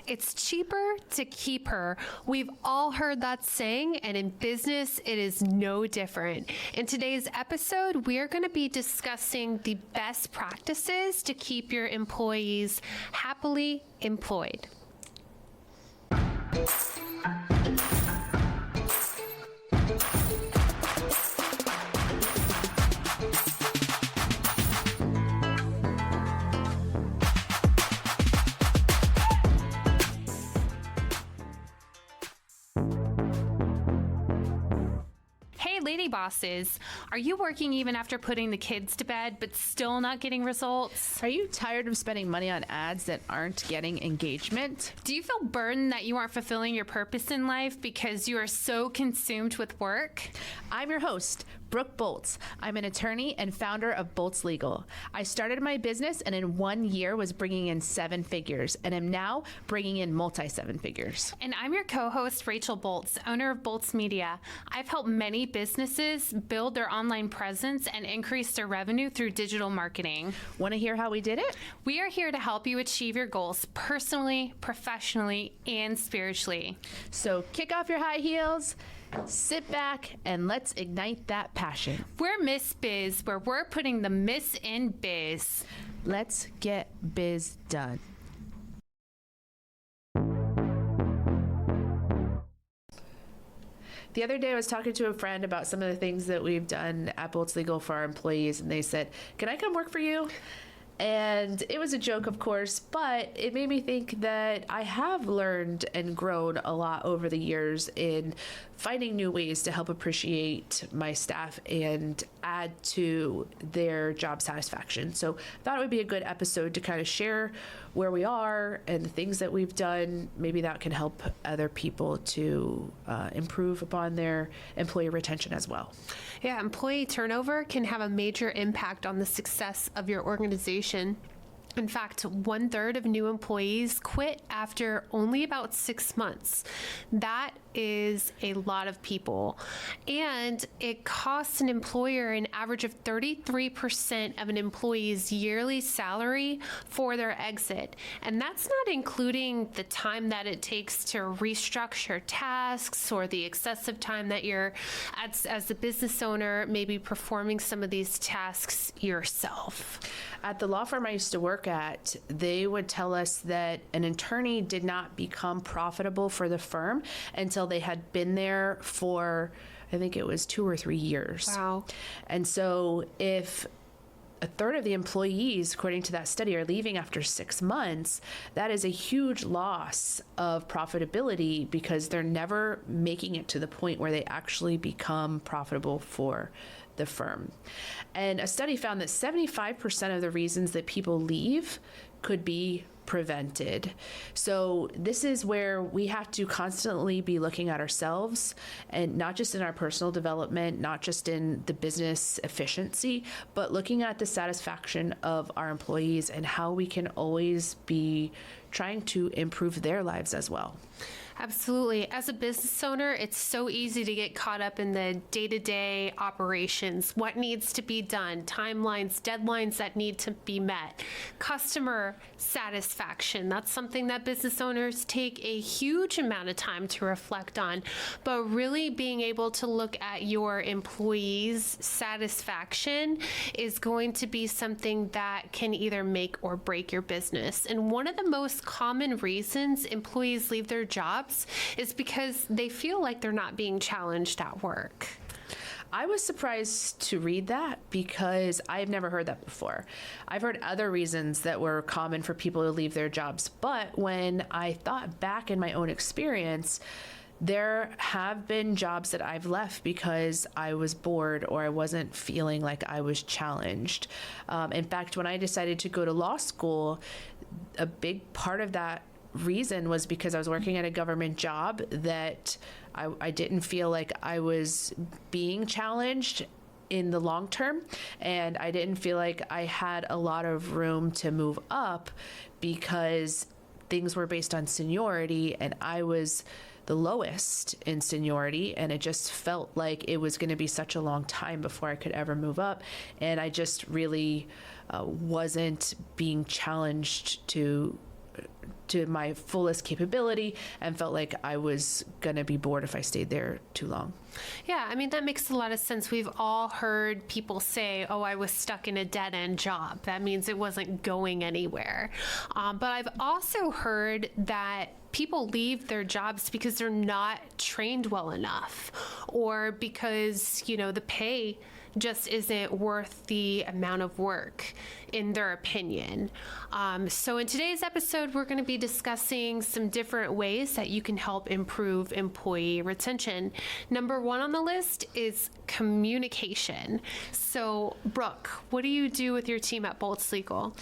It's cheaper to keep her. We've all heard that saying, and in business, it is no different. In today's episode, we are going to be discussing the best practices to keep your employees happily employed. Lady bosses, are you working even after putting the kids to bed but still not getting results? Are you tired of spending money on ads that aren't getting engagement? Do you feel burdened that you aren't fulfilling your purpose in life because you are so consumed with work? I'm your host, Brooke Bolts. I'm an attorney and founder of Bolts Legal. I started my business and in 1 year was bringing in 7 figures and am now bringing in multi-7 figures. And I'm your co-host, Rachel Bolts, owner of Bolts Media. I've helped many businesses build their online presence and increase their revenue through digital marketing. Want to hear how we did it? We are here to help you achieve your goals personally, professionally, and spiritually. So kick off your high heels, sit back, and let's ignite that passion. We're Miss Biz, where we're putting the Miss in biz. Let's get biz done. The other day I was talking to a friend about some of the things that we've done at Bolts Legal for our employees, and they said, "Can I come work for you?" And it was a joke, of course, but it made me think that I have learned and grown a lot over the years in finding new ways to help appreciate my staff and add to their job satisfaction. So I thought it would be a good episode to kind of share where we are and the things that we've done. Maybe that can help other people to improve upon their employee retention as well. Yeah, employee turnover can have a major impact on the success of your organization. In fact, 1/3 of new employees quit after only about 6 months. That is a lot of people. And it costs an employer an average of 33% of an employee's yearly salary for their exit. And that's not including the time that it takes to restructure tasks or the excessive time that you're, as a business owner, maybe performing some of these tasks yourself. At the law firm I used to work at, they would tell us that an attorney did not become profitable for the firm until they had been there for, I think it was 2 or 3 years. Wow. And so if 1/3 of the employees, according to that study, are leaving after 6 months, that is a huge loss of profitability because they're never making it to the point where they actually become profitable for the firm. And a study found that 75% of the reasons that people leave could be prevented. So this is where we have to constantly be looking at ourselves, and not just in our personal development, not just in the business efficiency, but looking at the satisfaction of our employees and how we can always be trying to improve their lives as well. Absolutely. As a business owner, it's so easy to get caught up in the day-to-day operations, what needs to be done, timelines, deadlines that need to be met, customer satisfaction. That's something that business owners take a huge amount of time to reflect on. But really being able to look at your employees' satisfaction is going to be something that can either make or break your business. And one of the most common reasons employees leave their jobs is because they feel like they're not being challenged at work. I was surprised to read that because I've never heard that before. I've heard other reasons that were common for people to leave their jobs, but when I thought back in my own experience, there have been jobs that I've left because I was bored or I wasn't feeling like I was challenged. In fact, when I decided to go to law school, a big part of that reason was because I was working at a government job that I didn't feel like I was being challenged in the long term, and I didn't feel like I had a lot of room to move up because things were based on seniority and I was the lowest in seniority, and it just felt like it was going to be such a long time before I could ever move up, and I just really wasn't being challenged to to my fullest capability and felt like I was going to be bored if I stayed there too long. Yeah, I mean, that makes a lot of sense. We've all heard people say, oh, I was stuck in a dead end job. That means it wasn't going anywhere. But I've also heard that people leave their jobs because they're not trained well enough, or because, the pay just isn't worth the amount of work, in their opinion. So in today's episode, we're going to be discussing some different ways that you can help improve employee retention. Number one on the list is communication. So, Brooke, what do you do with your team at Bolts Legal?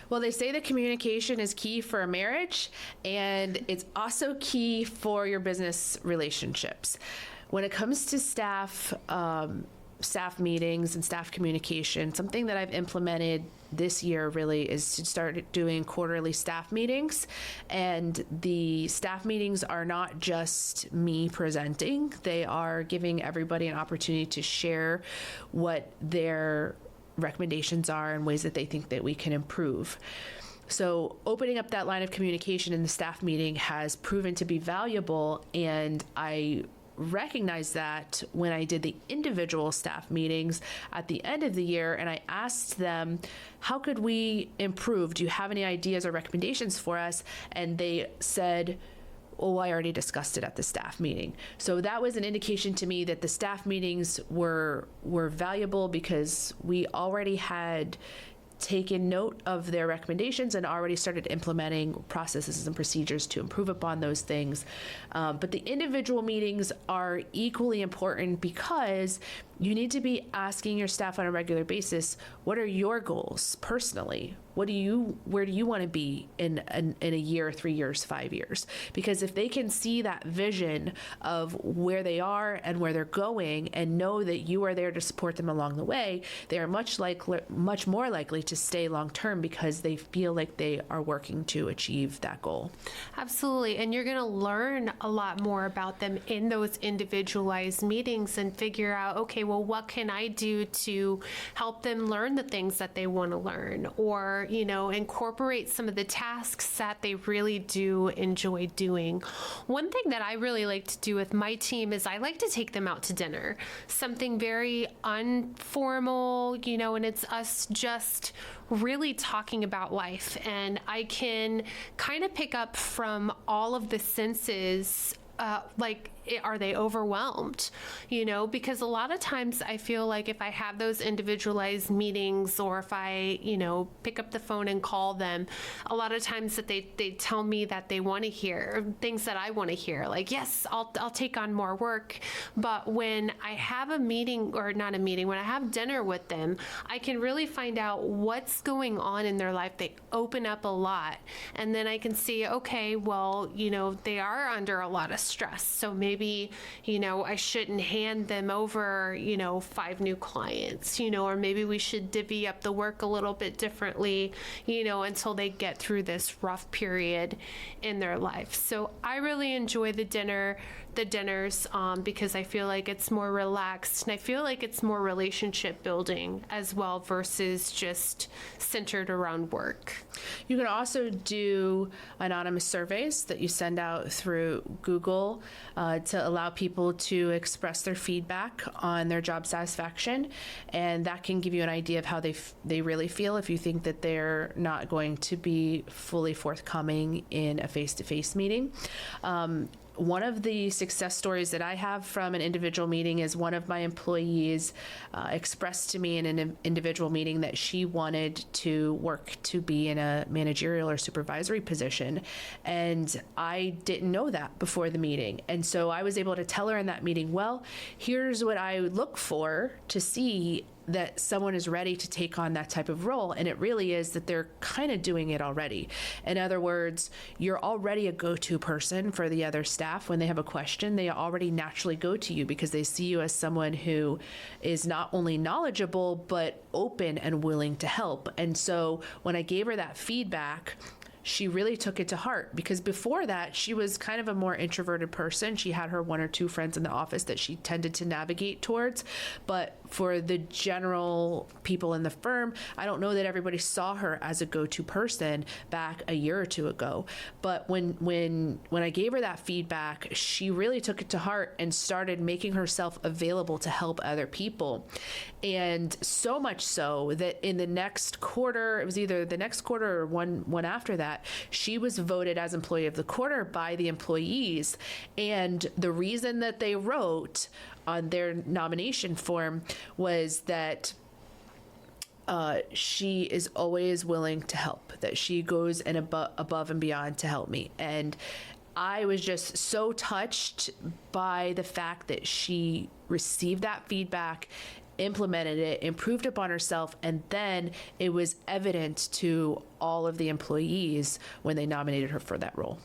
Well, they say that communication is key for a marriage, and it's also key for your business relationships. When it comes to staff meetings and staff communication, something that I've implemented this year really is to start doing quarterly staff meetings. And the staff meetings are not just me presenting, they are giving everybody an opportunity to share what their recommendations are and ways that they think that we can improve. So opening up that line of communication in the staff meeting has proven to be valuable, and I recognized that when I did the individual staff meetings at the end of the year, and I asked them, how could we improve? Do you have any ideas or recommendations for us? And they said, oh, I already discussed it at the staff meeting. So that was an indication to me that the staff meetings were valuable because we already had taken note of their recommendations and already started implementing processes and procedures to improve upon those things. But the individual meetings are equally important because you need to be asking your staff on a regular basis, what are your goals personally? Where do you want to be in a year, 3 years, 5 years? Because if they can see that vision of where they are and where they're going and know that you are there to support them along the way, they are much more likely to stay long term because they feel like they are working to achieve that goal. Absolutely. And you're going to learn a lot more about them in those individualized meetings and figure out, okay, well, what can I do to help them learn the things that they want to learn, or incorporate some of the tasks that they really do enjoy doing. One thing that I really like to do with my team is I like to take them out to dinner, something very informal, and it's us just really talking about life. And I can kind of pick up from all of the senses, are they overwhelmed? Because a lot of times I feel like if I have those individualized meetings, or if I, pick up the phone and call them, a lot of times that they tell me that they want to hear things that I want to hear. Like, yes, I'll take on more work. But when I have a meeting, or not a meeting, when I have dinner with them, I can really find out what's going on in their life. They open up a lot. And then I can see, okay, well, they are under a lot of stress. So maybe, I shouldn't hand them over, 5 new clients, or maybe we should divvy up the work a little bit differently, until they get through this rough period in their life. So I really enjoy the dinners because I feel like it's more relaxed, and I feel like it's more relationship building as well versus just centered around work. You can also do anonymous surveys that you send out through Google to allow people to express their feedback on their job satisfaction, and that can give you an idea of how they really feel if you think that they're not going to be fully forthcoming in a face-to-face meeting. One of the success stories that I have from an individual meeting is one of my employees expressed to me in an individual meeting that she wanted to work to be in a managerial or supervisory position. And I didn't know that before the meeting. And so I was able to tell her in that meeting, well, here's what I look for to see that someone is ready to take on that type of role. And it really is that they're kind of doing it already. In other words, you're already a go-to person for the other staff. When they have a question, they already naturally go to you because they see you as someone who is not only knowledgeable, but open and willing to help. And so when I gave her that feedback, she really took it to heart, because before that, she was kind of a more introverted person. She had her one or two friends in the office that she tended to navigate towards. But for the general people in the firm, I don't know that everybody saw her as a go-to person back a year or two ago. But when I gave her that feedback, she really took it to heart and started making herself available to help other people. And so much so that in the next quarter, it was either the next quarter or one after that, she was voted as Employee of the Quarter by the employees. And the reason that they wrote on their nomination form was that she is always willing to help, that she goes and above and beyond to help me. And I was just so touched by the fact that she received that feedback, implemented it, improved upon herself, and then it was evident to all of the employees when they nominated her for that role.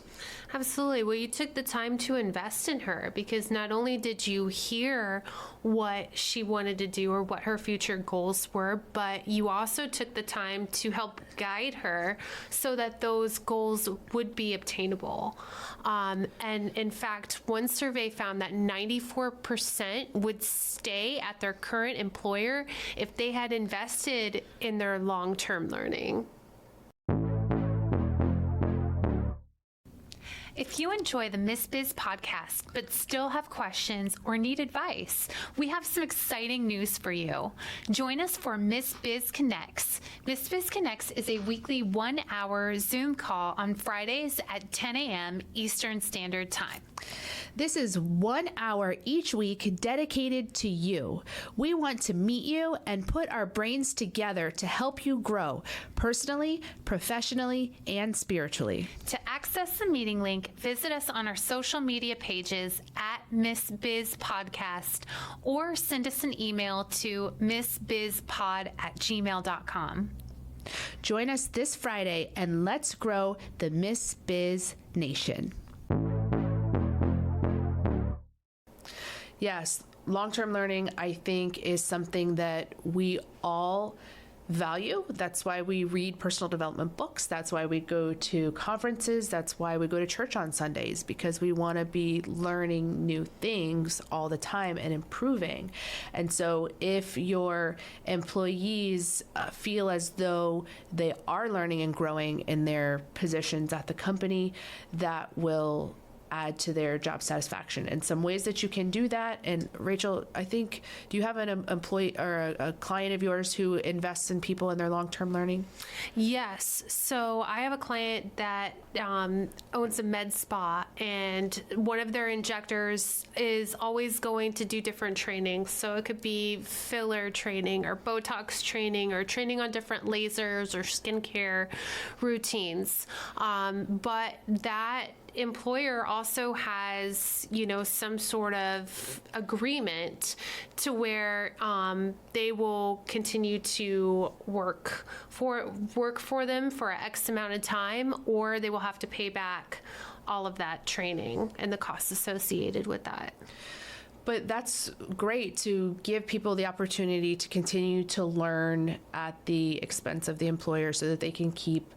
Absolutely. Well, you took the time to invest in her, because not only did you hear what she wanted to do or what her future goals were, but you also took the time to help guide her so that those goals would be obtainable. And in fact, one survey found that 94% would stay at their current employer if they had invested in their long-term learning. If you enjoy the Miss Biz podcast but still have questions or need advice, we have some exciting news for you. Join us for Miss Biz Connects. Miss Biz Connects is a weekly 1-hour Zoom call on Fridays at 10 a.m. Eastern Standard Time. This is 1 hour each week dedicated to you. We want to meet you and put our brains together to help you grow personally, professionally, and spiritually. To access the meeting link, visit us on our social media pages at Miss Biz Podcast, or send us an email to missbizpod@gmail.com. Join us this Friday and let's grow the Miss Biz Nation. Yes, long-term learning, I think, is something that we all value. That's why we read personal development books. That's why we go to conferences. That's why we go to church on Sundays, because we want to be learning new things all the time and improving. And so if your employees feel as though they are learning and growing in their positions at the company, that will add to their job satisfaction. And some ways that you can do that. And Rachel, I think, do you have an employee or a client of yours who invests in people in their long-term learning? Yes. So I have a client that owns a med spa, and one of their injectors is always going to do different training. So it could be filler training or Botox training or training on different lasers or skincare routines. But that employer also has, some sort of agreement to where they will continue to work for them for X amount of time, or they will have to pay back all of that training and the costs associated with that. But that's great to give people the opportunity to continue to learn at the expense of the employer so that they can keep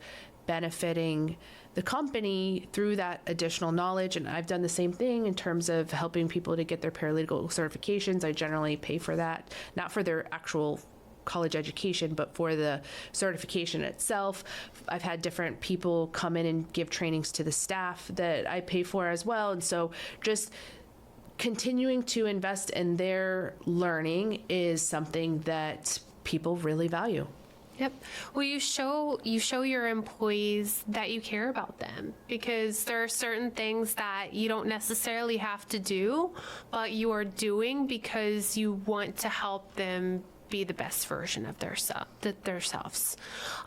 benefiting the company through that additional knowledge. And I've done the same thing in terms of helping people to get their paralegal certifications. I generally pay for that, not for their actual college education, but for the certification itself. I've had different people come in and give trainings to the staff that I pay for as well. And so just continuing to invest in their learning is something that people really value. Yep. Well, you show your employees that you care about them, because there are certain things that you don't necessarily have to do, but you are doing because you want to help them be the best version of themselves.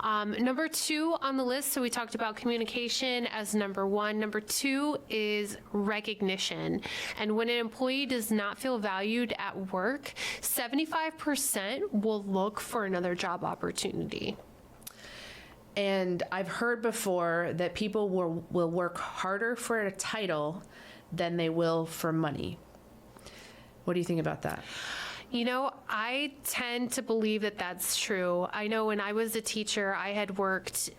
Number 2 on the list, so we talked about communication as number 1. Number 2 is recognition. And when an employee does not feel valued at work, 75% will look for another job opportunity. And I've heard before that people will work harder for a title than they will for money. What do you think about that? I tend to believe that that's true. I know when I was a teacher, I had worked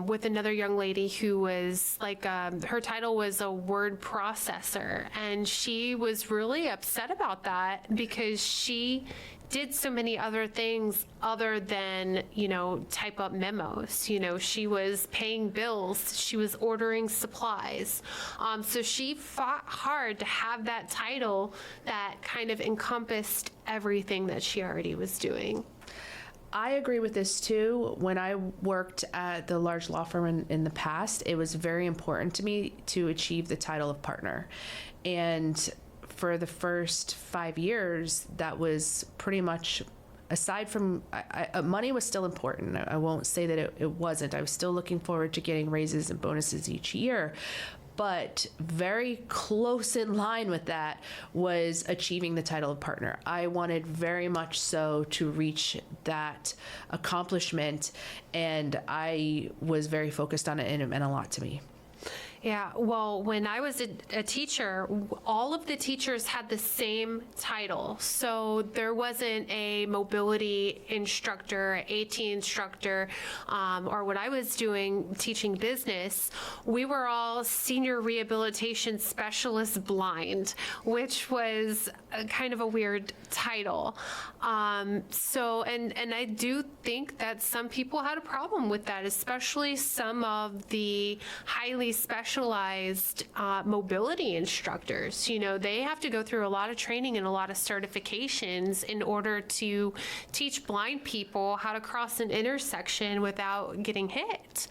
with another young lady who was like, her title was a word processor. And she was really upset about that because she did so many other things other than, type up memos. She was paying bills, she was ordering supplies. So she fought hard to have that title that kind of encompassed everything that she already was doing. I agree with this too. When I worked at the large law firm in the past, it was very important to me to achieve the title of partner. And for the first 5 years, that was pretty much, aside from money was still important. I won't say that it wasn't. I was still looking forward to getting raises and bonuses each year. But very close in line with that was achieving the title of partner. I wanted very much so to reach that accomplishment, and I was very focused on it, and it meant a lot to me. Yeah, well, when I was a teacher, all of the teachers had the same title. So there wasn't a mobility instructor, AT instructor, or what I was doing, teaching business. We were all senior rehabilitation specialist blind, which was kind of a weird title. And I do think that some people had a problem with that, especially some of the highly specialized mobility instructors. They have to go through a lot of training and a lot of certifications in order to teach blind people how to cross an intersection without getting hit.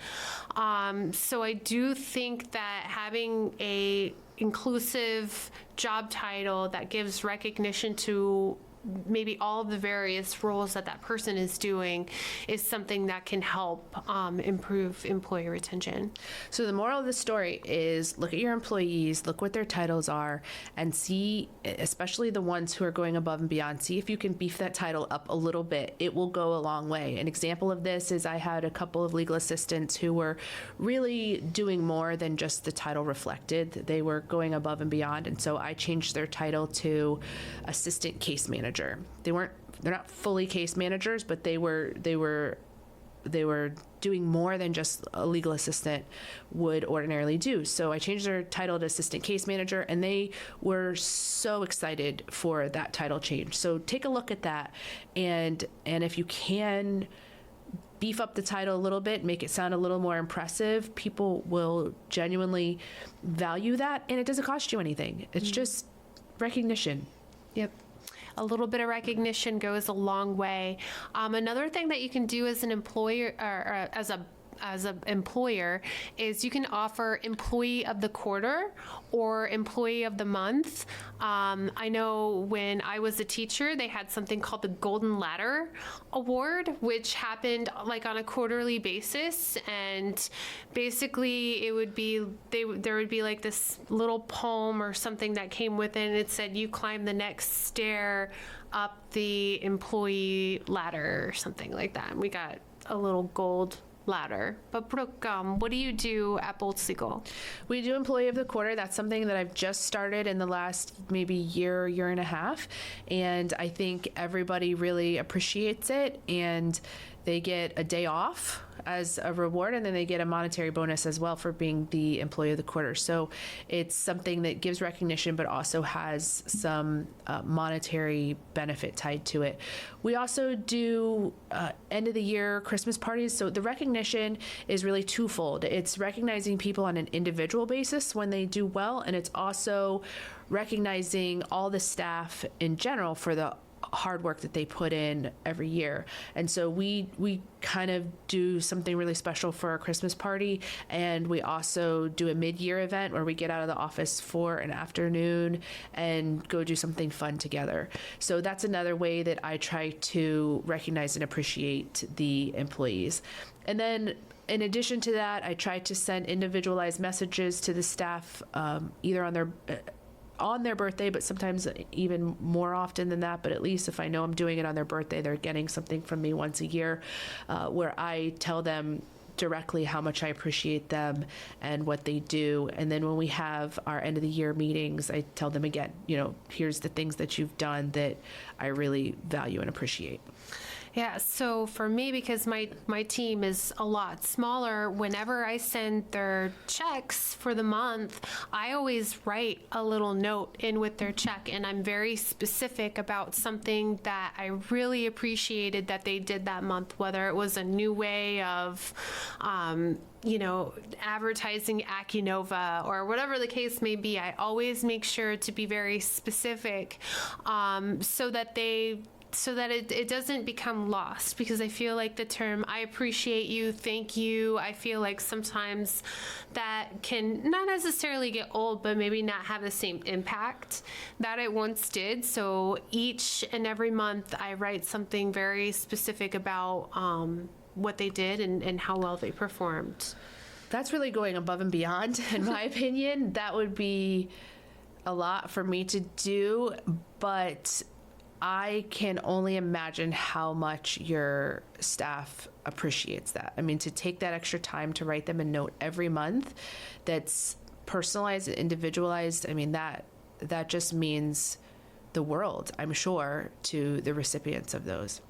So I do think that having a inclusive job title that gives recognition to maybe all of the various roles that person is doing is something that can help improve employee retention. So the moral of the story is look at your employees, look what their titles are, and see, especially the ones who are going above and beyond, see if you can beef that title up a little bit. It will go a long way. An example of this is I had a couple of legal assistants who were really doing more than just the title reflected. They were going above and beyond, and so I changed their title to assistant case manager. They're not fully case managers, but they were doing more than just a legal assistant would ordinarily do. So I changed their title to assistant case manager, and they were so excited for that title change. So take a look at that, and if you can beef up the title a little bit, make it sound a little more impressive, people will genuinely value that, and it doesn't cost you anything. It's just recognition. Yep. A little bit of recognition goes a long way. Another thing that you can do as an employer, or as an employer, is you can offer employee of the quarter or employee of the month. I know when I was a teacher, they had something called the Golden Ladder Award, which happened like on a quarterly basis. And basically it would be, there would be like this little poem or something that came with it. And it said, you climb the next stair up the employee ladder or something like that. And we got a little gold ladder. But Brooke, what do you do at Bold Seagull? We do employee of the quarter. That's something that I've just started in the last maybe year and a half. And I think everybody really appreciates it, and they get a day off as a reward, and then they get a monetary bonus as well for being the employee of the quarter. So it's something that gives recognition, but also has some monetary benefit tied to it. We also do end of the year Christmas parties. So the recognition is really twofold. It's recognizing people on an individual basis when they do well, and it's also recognizing all the staff in general for the hard work that they put in every year. And so we kind of do something really special for our Christmas party, and we also do a mid-year event where we get out of the office for an afternoon and go do something fun together. So that's another way that I try to recognize and appreciate the employees. And then in addition to that, I try to send individualized messages to the staff, either on their birthday, but sometimes even more often than that. But at least if I know I'm doing it on their birthday, they're getting something from me once a year, where I tell them directly how much I appreciate them and what they do. And then when we have our end of the year meetings, I tell them again, here's the things that you've done that I really value and appreciate. Yeah, so for me, because my team is a lot smaller, whenever I send their checks for the month, I always write a little note in with their check, and I'm very specific about something that I really appreciated that they did that month, whether it was a new way of advertising Acunova or whatever the case may be. I always make sure to be very specific so that it doesn't become lost, because I feel like the term "I appreciate you," "thank you," I feel like sometimes that can not necessarily get old, but maybe not have the same impact that it once did. So each and every month I write something very specific about what they did and how well they performed. That's really going above and beyond, in my opinion. That would be a lot for me to do, but I can only imagine how much your staff appreciates that. I mean, to take that extra time to write them a note every month that's personalized and individualized, I mean, that just means the world, I'm sure, to the recipients of those.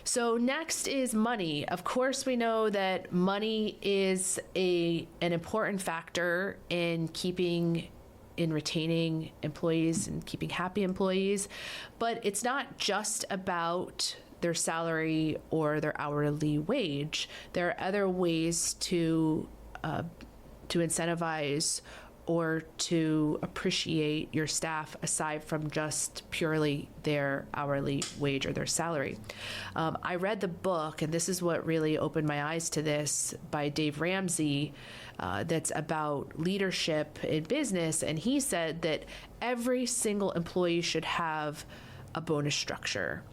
So next is money. Of course, we know that money is an important factor in retaining employees and keeping happy employees, but it's not just about their salary or their hourly wage. There are other ways to incentivize or to appreciate your staff aside from just purely their hourly wage or their salary. I read the book, and this is what really opened my eyes to this, by Dave Ramsey, that's about leadership in business. And he said that every single employee should have a bonus structure.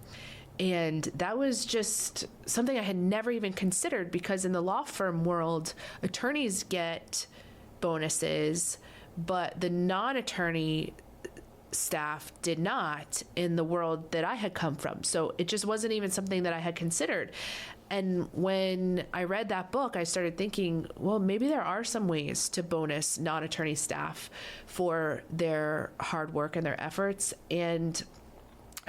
And that was just something I had never even considered, because in the law firm world, attorneys get bonuses, but the non-attorney staff did not in the world that I had come from. So it just wasn't even something that I had considered. And when I read that book, I started thinking, well, maybe there are some ways to bonus non-attorney staff for their hard work and their efforts. And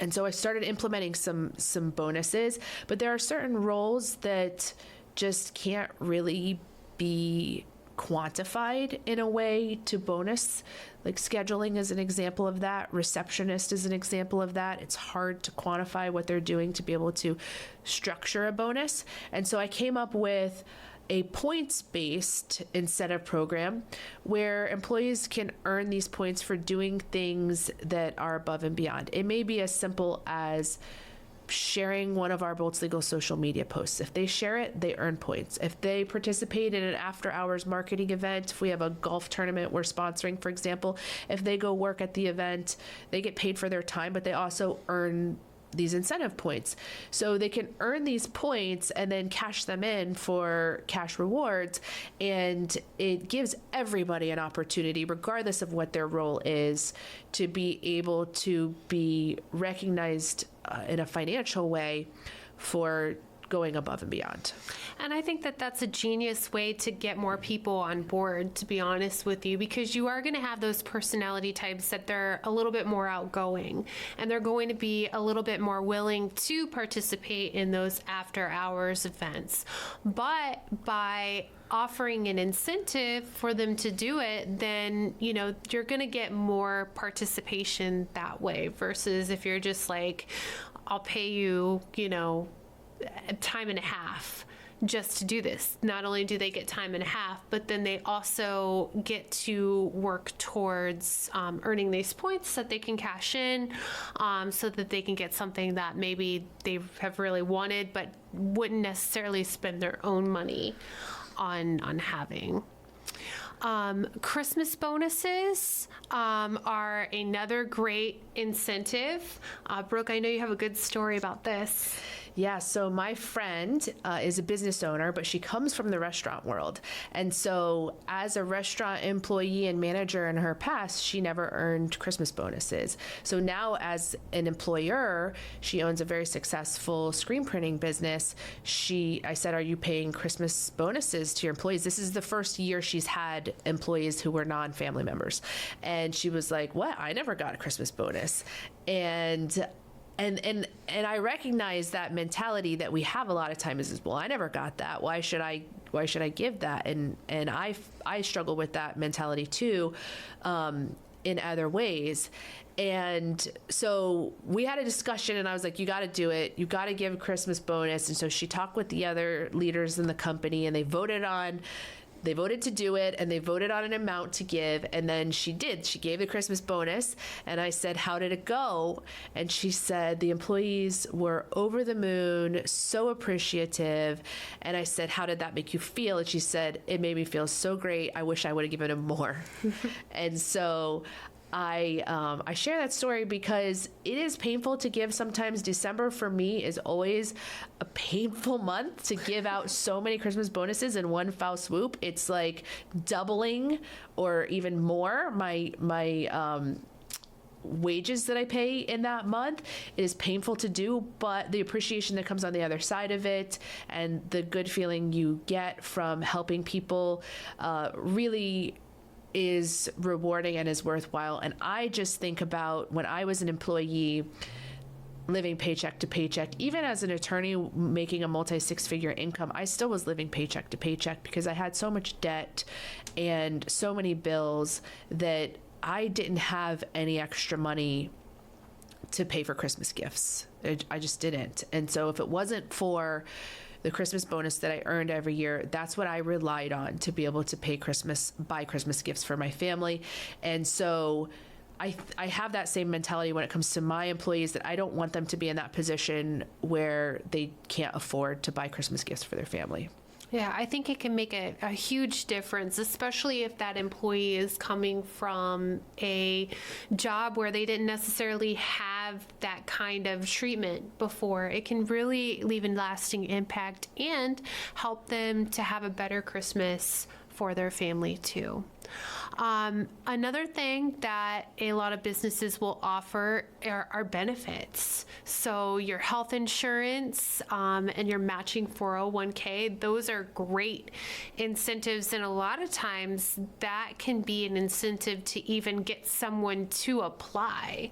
so I started implementing some bonuses, but there are certain roles that just can't really be quantified in a way to bonus. Like scheduling is an example of that. Receptionist is an example of that. It's hard to quantify what they're doing to be able to structure a bonus. And so I came up with a points-based incentive program where employees can earn these points for doing things that are above and beyond. It may be as simple as sharing one of our Bolts Legal social media posts. If they share it, they earn points. If they participate in an after-hours marketing event, if we have a golf tournament we're sponsoring, for example, if they go work at the event, they get paid for their time, but they also earn these incentive points. So they can earn these points and then cash them in for cash rewards. And it gives everybody an opportunity, regardless of what their role is, to be able to be recognized in a financial way for going above and beyond. And I think that that's a genius way to get more people on board, to be honest with you, because you are going to have those personality types that they're a little bit more outgoing, and they're going to be a little bit more willing to participate in those after hours events. But by offering an incentive for them to do it, then, you're going to get more participation that way, versus if you're just like, I'll pay you, time and a half just to do this. Not only do they get time and a half, but then they also get to work towards earning these points that they can cash in, so that they can get something that maybe they have really wanted but wouldn't necessarily spend their own money on having. Christmas bonuses are another great incentive. Brooke, I know you have a good story about this. Yeah, so my friend is a business owner, but she comes from the restaurant world. And so as a restaurant employee and manager in her past, she never earned Christmas bonuses. So now as an employer, she owns a very successful screen printing business. I said, are you paying Christmas bonuses to your employees? This is the first year she's had employees who were non-family members. And she was like, what? I never got a Christmas bonus. And I recognize that mentality that we have a lot of times is, well, I never got that. Why should I give that? And I struggle with that mentality too, in other ways. And so we had a discussion and I was like, you got to do it. You got to give a Christmas bonus. And so she talked with the other leaders in the company and they voted to do it, and they voted on an amount to give, and then she did. She gave the Christmas bonus, and I said, how did it go? And she said, the employees were over the moon, so appreciative. And I said, how did that make you feel? And she said, it made me feel so great. I wish I would have given him more. And so I share that story because it is painful to give. Sometimes December for me is always a painful month to give out so many Christmas bonuses in one foul swoop. It's like doubling or even more my wages that I pay in that month. It is painful to do, but the appreciation that comes on the other side of it and the good feeling you get from helping people really is rewarding and is worthwhile. And I just think about when I was an employee living paycheck to paycheck, even as an attorney making a multi-six-figure income, I still was living paycheck to paycheck because I had so much debt and so many bills that I didn't have any extra money to pay for Christmas gifts. I just didn't. And so if it wasn't for the Christmas bonus that I earned every year, that's what I relied on to be able to buy Christmas gifts for my family. And so I have that same mentality when it comes to my employees, that I don't want them to be in that position where they can't afford to buy Christmas gifts for their family. Yeah, I think it can make a huge difference, especially if that employee is coming from a job where they didn't necessarily have that kind of treatment before. It can really leave a lasting impact and help them to have a better Christmas for their family too. Another thing that a lot of businesses will offer are benefits. So your health insurance and your matching 401k, those are great incentives. And a lot of times that can be an incentive to even get someone to apply.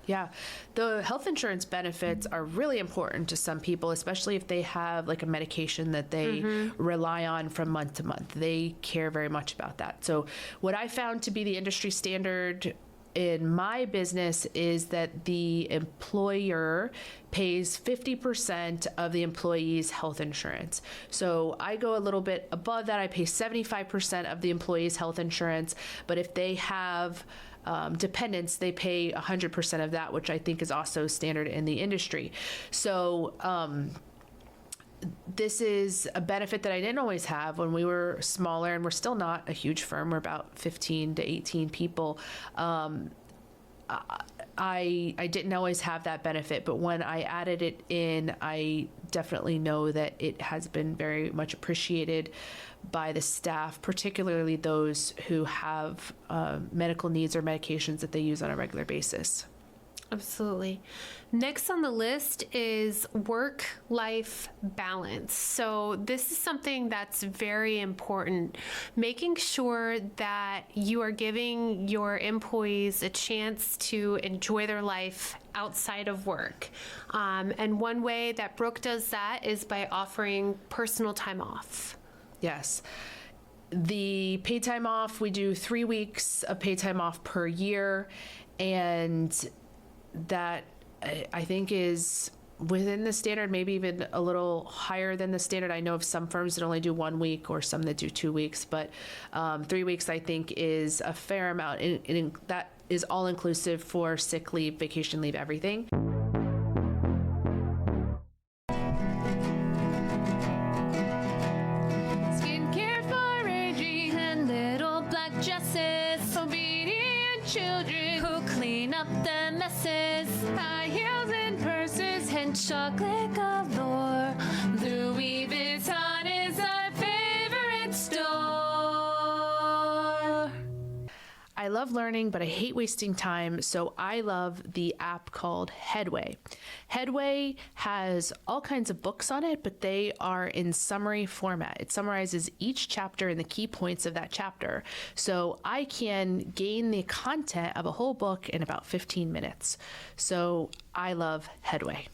Yeah, the health insurance benefits are really important to some people, especially if they have like a medication that they rely on from month to month. They care very much about that. So what I found to be the industry standard in my business is that the employer pays 50% of the employee's health insurance. So I go a little bit above that. I pay 75% of the employee's health insurance, but if they have dependents, they pay 100% of that, which I think is also standard in the industry. So this is a benefit that I didn't always have when we were smaller, and we're still not a huge firm. We're about 15 to 18 people. I didn't always have that benefit, but when I added it in, I definitely know that it has been very much appreciated by the staff, particularly those who have medical needs or medications that they use on a regular basis. Absolutely. Next on the list is work-life balance. So this is something that's very important. Making sure that you are giving your employees a chance to enjoy their life outside of work. And one way that Brooke does that is by offering personal time off. Yes. The paid time off, we do 3 weeks of paid time off per year, and that I think is within the standard, maybe even a little higher than the standard. I know of some firms that only do 1 week or some that do 2 weeks, but 3 weeks I think is a fair amount. And that is all inclusive for sick leave, vacation leave, everything. Skincare for aging and little black dresses, obedient children who clean up the messes, high heels and purses and and chocolate galore. Louis Vuitton is our favorite store. I love learning, but I hate wasting time, so I love the app called Headway. Headway has all kinds of books on it, but they are in summary format. It summarizes each chapter and the key points of that chapter. So I can gain the content of a whole book in about 15 minutes. So I love Headway.